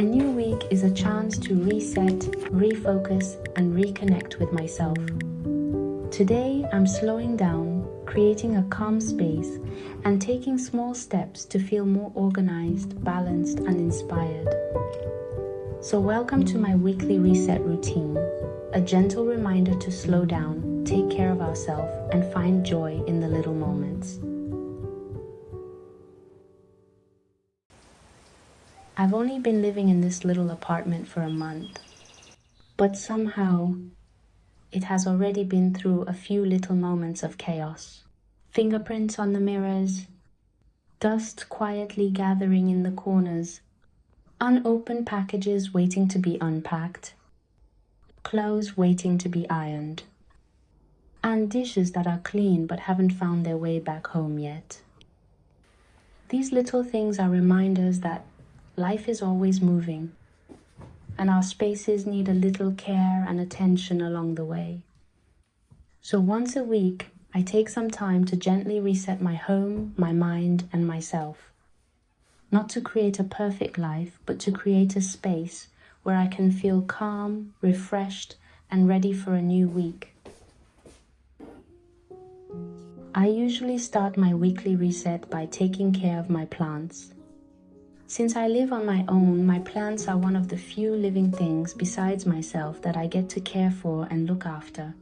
A new week is a chance to reset, refocus, and reconnect with myself. Today, I'm slowing down, creating a calm space, and taking small steps to feel more organized, balanced, and inspired. So welcome to my weekly reset routine, a gentle reminder to slow down, take care of ourselves, and find joy in the little moments. I've only been living in this little apartment for a month, but somehow it has already been through a few little moments of chaos. Fingerprints on the mirrors, dust quietly gathering in the corners, unopened packages waiting to be unpacked, clothes waiting to be ironed, and dishes that are clean but haven't found their way back home yet. These little things are reminders that life is always moving, and our spaces need a little care and attention along the way. So once a week, I take some time to gently reset my home, my mind, and myself. Not to create a perfect life, but to create a space where I can feel calm, refreshed, and ready for a new week. I usually start my weekly reset by taking care of my plants. Since I live on my own, my plants are one of the few living things besides myself that I get to care for and look after.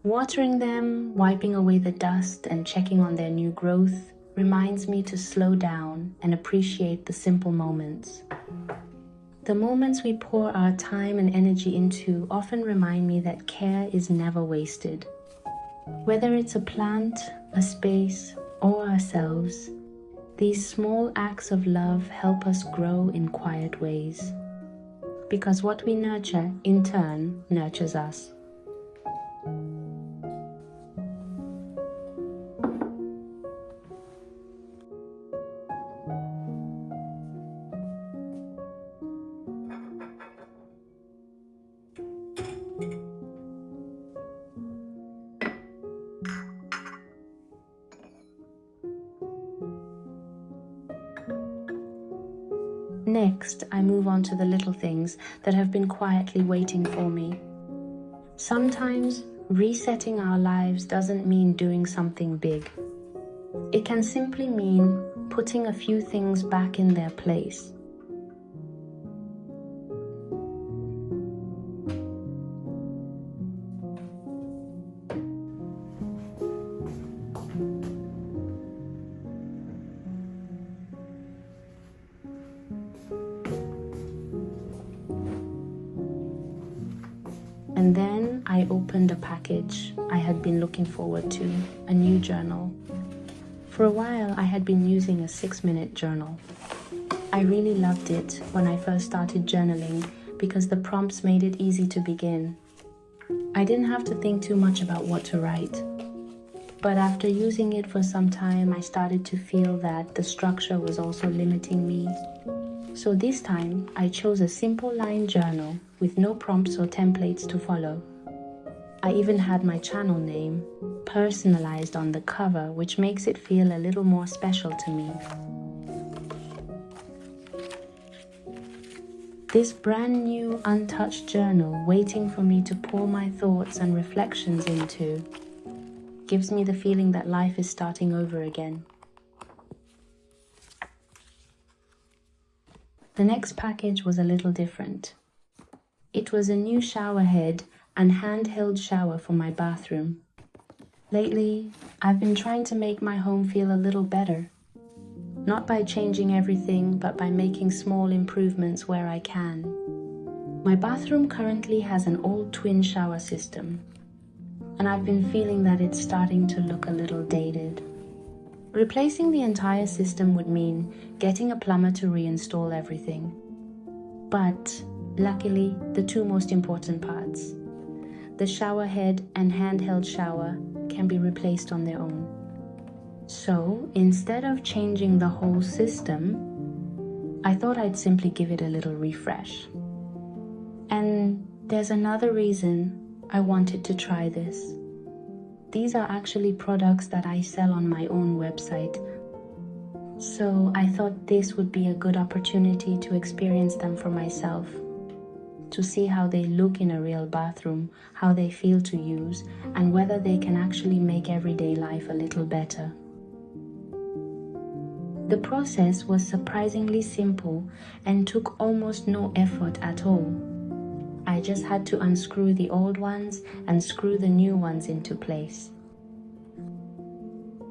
Watering them, wiping away the dust, and checking on their new growth reminds me to slow down and appreciate the simple moments. The moments we pour our time and energy into often remind me that care is never wasted. Whether it's a plant, a space, or ourselves, these small acts of love help us grow in quiet ways. Because what we nurture, in turn, nurtures us. Next, I move on to the little things that have been quietly waiting for me. Sometimes, resetting our lives doesn't mean doing something big. It can simply mean putting a few things back in their place. And then I opened a package I had been looking forward to, a new journal. For a while, I had been using a 6-minute journal. I really loved it when I first started journaling because the prompts made it easy to begin. I didn't have to think too much about what to write. But after using it for some time, I started to feel that the structure was also limiting me. So this time, I chose a simple line journal with no prompts or templates to follow. I even had my channel name personalized on the cover, which makes it feel a little more special to me. This brand new, untouched journal waiting for me to pour my thoughts and reflections into gives me the feeling that life is starting over again. The next package was a little different. It was a new shower head and handheld shower for my bathroom. Lately, I've been trying to make my home feel a little better. Not by changing everything, but by making small improvements where I can. My bathroom currently has an old twin shower system, and I've been feeling that it's starting to look a little dated. Replacing the entire system would mean getting a plumber to reinstall everything. But luckily, the two most important parts, the shower head and handheld shower, can be replaced on their own. So instead of changing the whole system, I thought I'd simply give it a little refresh. And there's another reason I wanted to try this. These are actually products that I sell on my own website. So I thought this would be a good opportunity to experience them for myself, to see how they look in a real bathroom, how they feel to use, and whether they can actually make everyday life a little better. The process was surprisingly simple and took almost no effort at all. I just had to unscrew the old ones and screw the new ones into place.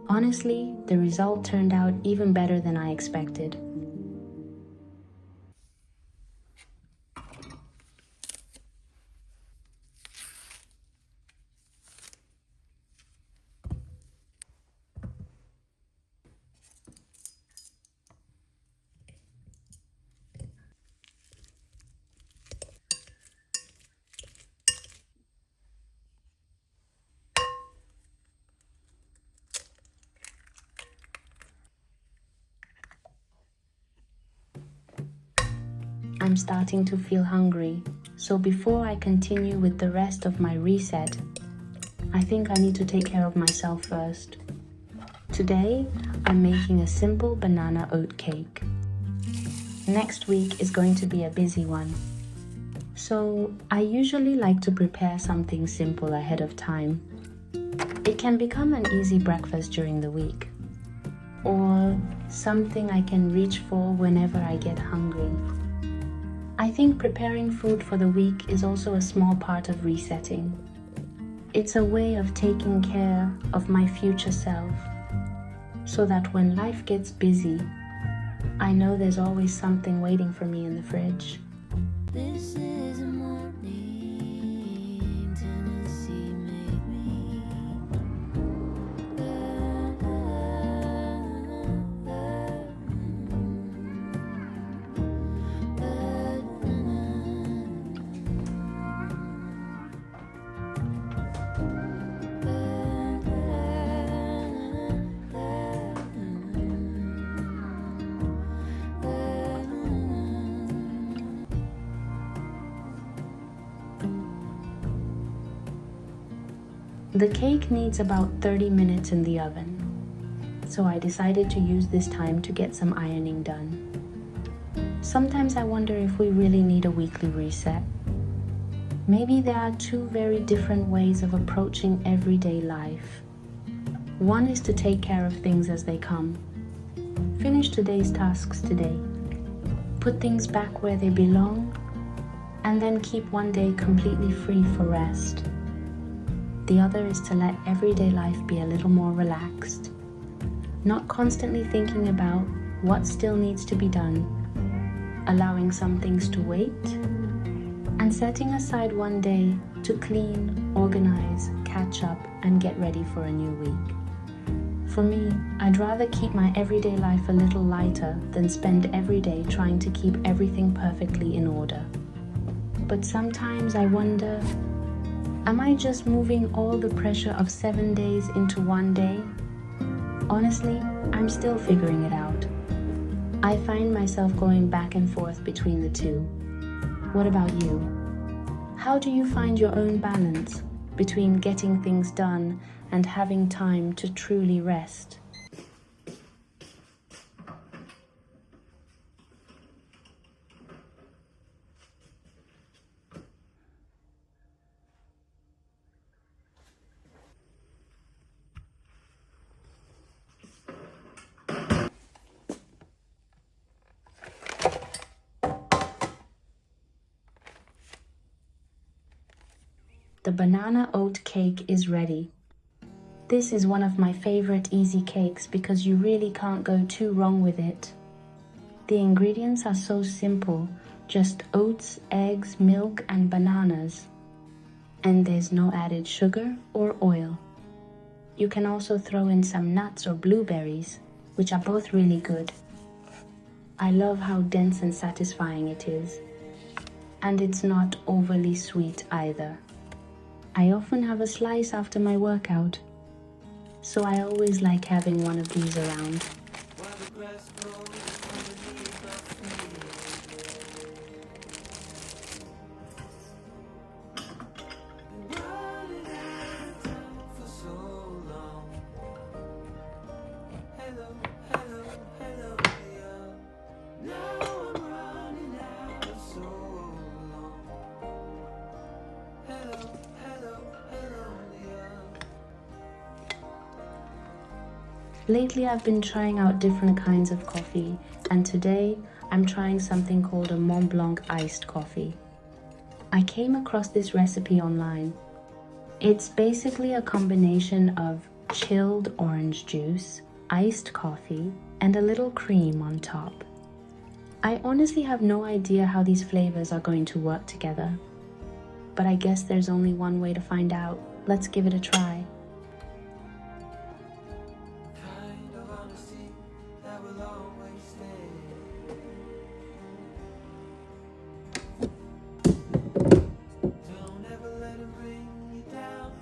Honestly, the result turned out even better than I expected. I'm starting to feel hungry, so before I continue with the rest of my reset, I think I need to take care of myself first. Today, I'm making a simple banana oat cake. Next week is going to be a busy one, so I usually like to prepare something simple ahead of time. It can become an easy breakfast during the week, or something I can reach for whenever I get hungry. I think preparing food for the week is also a small part of resetting. It's a way of taking care of my future self, so that when life gets busy, I know there's always something waiting for me in the fridge. This is a morning, Tennessee made me. The cake needs about 30 minutes in the oven, so I decided to use this time to get some ironing done. Sometimes I wonder if we really need a weekly reset. Maybe there are two very different ways of approaching everyday life. One is to take care of things as they come. Finish today's tasks today. Put things back where they belong, and then keep one day completely free for rest. The other is to let everyday life be a little more relaxed, not constantly thinking about what still needs to be done, allowing some things to wait, and setting aside one day to clean, organize, catch up, and get ready for a new week. For me, I'd rather keep my everyday life a little lighter than spend every day trying to keep everything perfectly in order. But sometimes I wonder, am I just moving all the pressure of 7 days into one day? Honestly, I'm still figuring it out. I find myself going back and forth between the two. What about you? How do you find your own balance between getting things done and having time to truly rest? The banana oat cake is ready. This is one of my favorite easy cakes because you really can't go too wrong with it. The ingredients are so simple, just oats, eggs, milk, and bananas. And there's no added sugar or oil. You can also throw in some nuts or blueberries, which are both really good. I love how dense and satisfying it is. And it's not overly sweet either. I often have a slice after my workout, so I always like having one of these around. Lately, I've been trying out different kinds of coffee, and today I'm trying something called a Mont Blanc iced coffee. I came across this recipe online. It's basically a combination of chilled orange juice, iced coffee, and a little cream on top. I honestly have no idea how these flavors are going to work together, but I guess there's only one way to find out. Let's give it a try. Kind of honesty that will always stay. Don't ever let it bring you down.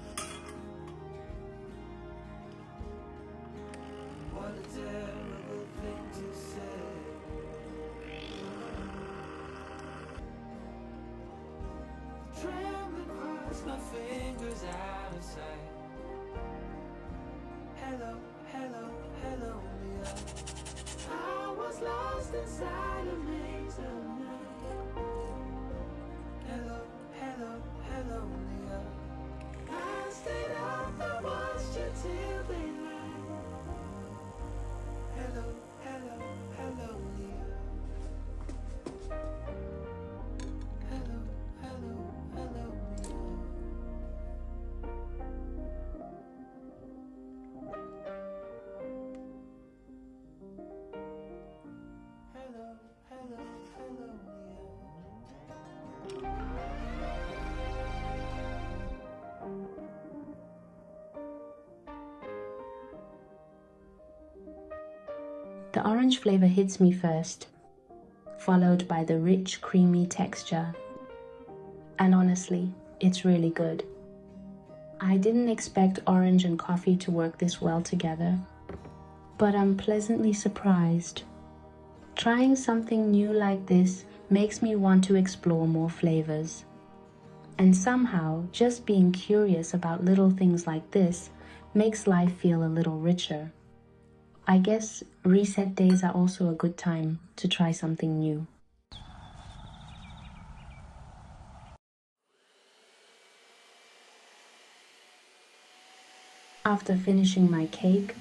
What a terrible thing to say. Trembling across my fingers out of sight. Hello, hello, hello, Leah. I was lost inside a maze of night. Hello, hello, hello, Leah. I stayed up and watched you till daylight. Hello, hello, hello, Leah. Hello, hello, hello, Leah. Hello, hello, hello, The orange flavor hits me first, followed by the rich, creamy texture. And honestly, it's really good. I didn't expect orange and coffee to work this well together, but I'm pleasantly surprised. Trying something new like this makes me want to explore more flavors. And somehow, just being curious about little things like this makes life feel a little richer. I guess reset days are also a good time to try something new. After finishing my cake,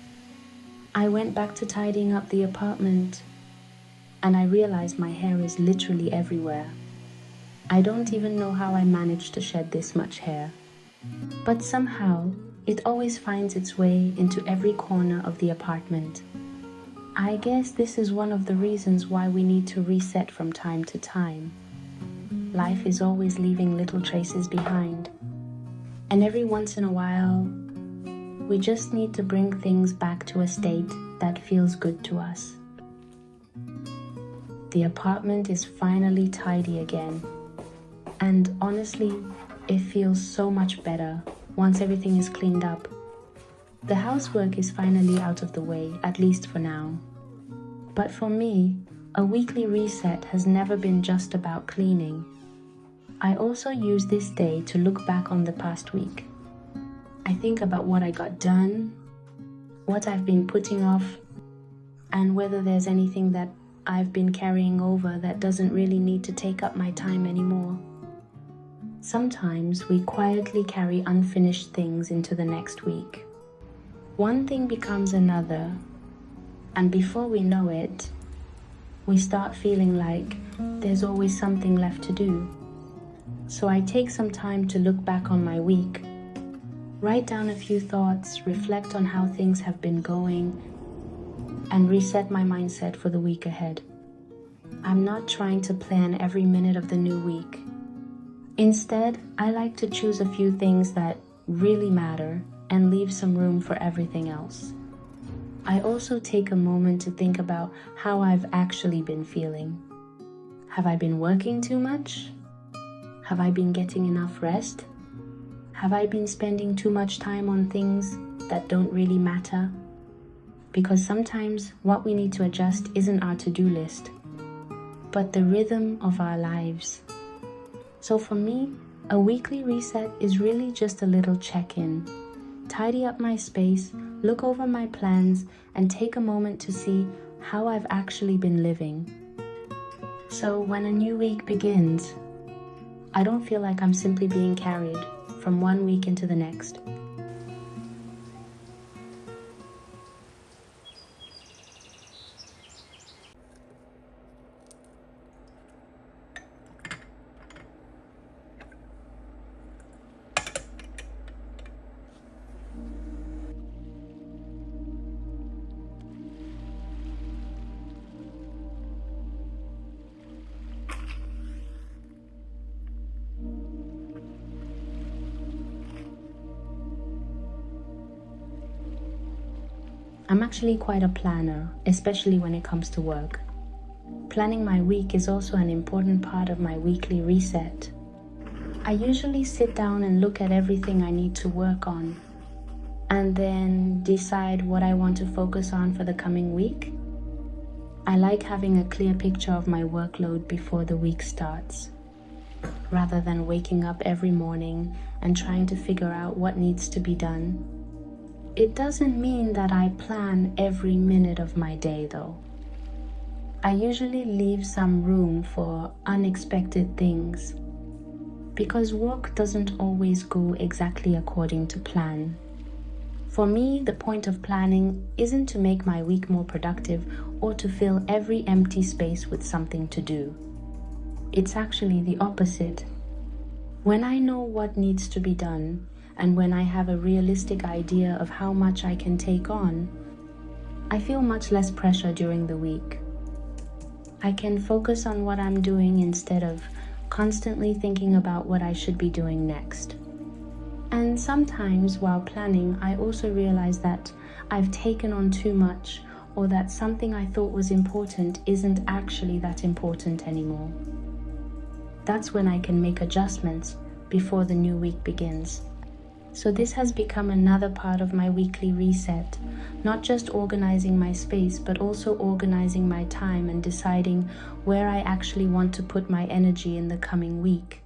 I went back to tidying up the apartment, and I realized my hair is literally everywhere. I don't even know how I managed to shed this much hair, but somehow it always finds its way into every corner of the apartment. I guess this is one of the reasons why we need to reset from time to time. Life is always leaving little traces behind, and every once in a while, we just need to bring things back to a state that feels good to us. The apartment is finally tidy again, and honestly, it feels so much better once everything is cleaned up. The housework is finally out of the way, at least for now. But for me, a weekly reset has never been just about cleaning. I also use this day to look back on the past week. I think about what I got done, what I've been putting off, and whether there's anything that I've been carrying over that doesn't really need to take up my time anymore. Sometimes we quietly carry unfinished things into the next week. One thing becomes another, and before we know it, we start feeling like there's always something left to do. So I take some time to look back on my week, write down a few thoughts, reflect on how things have been going, and reset my mindset for the week ahead. I'm not trying to plan every minute of the new week. Instead, I like to choose a few things that really matter and leave some room for everything else. I also take a moment to think about how I've actually been feeling. Have I been working too much? Have I been getting enough rest? Have I been spending too much time on things that don't really matter? Because sometimes what we need to adjust isn't our to-do list, but the rhythm of our lives. So for me, a weekly reset is really just a little check-in. Tidy up my space, look over my plans, and take a moment to see how I've actually been living. So when a new week begins, I don't feel like I'm simply being carried from one week into the next. I'm actually quite a planner, especially when it comes to work. Planning my week is also an important part of my weekly reset. I usually sit down and look at everything I need to work on, and then decide what I want to focus on for the coming week. I like having a clear picture of my workload before the week starts, rather than waking up every morning and trying to figure out what needs to be done. It doesn't mean that I plan every minute of my day though. I usually leave some room for unexpected things, because work doesn't always go exactly according to plan. For me, the point of planning isn't to make my week more productive or to fill every empty space with something to do. It's actually the opposite. When I know what needs to be done, and when I have a realistic idea of how much I can take on, I feel much less pressure during the week. I can focus on what I'm doing instead of constantly thinking about what I should be doing next. And sometimes while planning, I also realize that I've taken on too much, or that something I thought was important isn't actually that important anymore. That's when I can make adjustments before the new week begins. So this has become another part of my weekly reset, not just organizing my space, but also organizing my time and deciding where I actually want to put my energy in the coming week.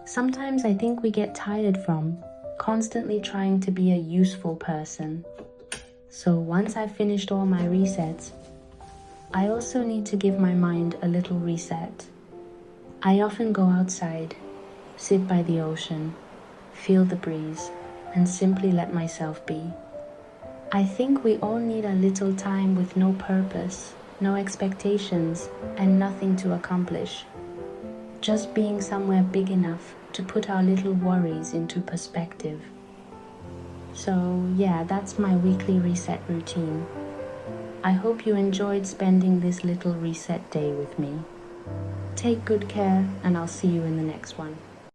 Sometimes I think we get tired from constantly trying to be a useful person. So once I've finished all my resets, I also need to give my mind a little reset. I often go outside, sit by the ocean, feel the breeze, and simply let myself be. I think we all need a little time with no purpose, no expectations, and nothing to accomplish. Just being somewhere big enough to put our little worries into perspective. So yeah, that's my weekly reset routine. I hope you enjoyed spending this little reset day with me. Take good care, and I'll see you in the next one.